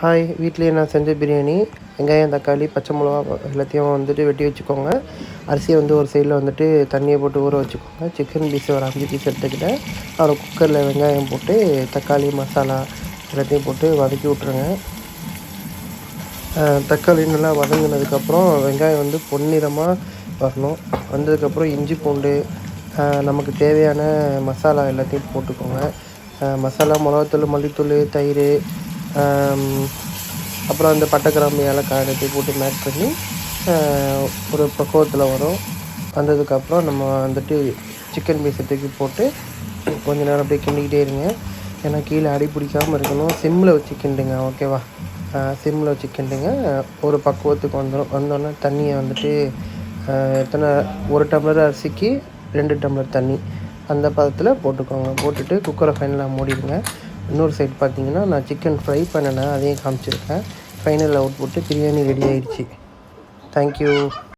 Hi, வீட்லேயே நான் செஞ்ச பிரியாணி. வெங்காயம், தக்காளி, பச்சை மிளகா எல்லாத்தையும் வந்துட்டு வெட்டி வச்சுக்கோங்க. அரிசியை வந்து ஒரு சைடில் வந்துட்டு தண்ணியை போட்டு ஊற வச்சுக்கோங்க. சிக்கன் பீஸ் ஒரு 5 பீஸ் எடுத்துக்கிட்டேன். அப்புறம் குக்கரில் வெங்காயம் போட்டு தக்காளி, மசாலா எல்லாத்தையும் போட்டு வதக்கி விட்ருங்க. தக்காளி நல்லா வதங்கினதுக்கப்புறம் வெங்காயம் வந்து பொன்னிறமாக வரணும். வந்ததுக்கப்புறம் இஞ்சி பூண்டு, நமக்கு தேவையான மசாலா எல்லாத்தையும் போட்டுக்கோங்க. மசாலா மிளகாத்தூள், மல்லித்தூள், தயிர், அப்புறம் அந்த பட்டை, கிராம்பு, ஏலக்காய் எல்லாத்தையும் போட்டு மேக் பண்ணி ஒரு பக்குவத்தில் வரும். வந்ததுக்கப்புறம் நம்ம வந்துட்டு சிக்கன் பீஸை தூக்கி போட்டு கொஞ்ச நேரம் அப்படியே கிண்டிக்கிட்டே இருங்க. ஏன்னா கீழே அடி பிடிக்காமல் இருக்கணும். சிம்மில் வச்சு கிண்டுங்க, ஓகேவா? சிம்மில் வச்சு கிண்டுங்க. ஒரு பக்குவத்துக்கு வந்தோடனே தண்ணியை வந்துட்டு எத்தனை 1 டம்ளர் அரிசிக்கு 2 டம்ளர் தண்ணி அந்த பதத்தில் போட்டுக்கோங்க. போட்டுட்டு குக்கரை ஃபைனலாக மூடிடுங்க. இன்னொரு சைடு பார்த்தீங்கன்னா நான் சிக்கன் ஃப்ரை பண்ணினேன், அதையும் காமிச்சிருக்கேன். ஃபைனல் அவுட் போட்டு பிரியாணி ரெடி ஆயிடுச்சு. தேங்க்யூ.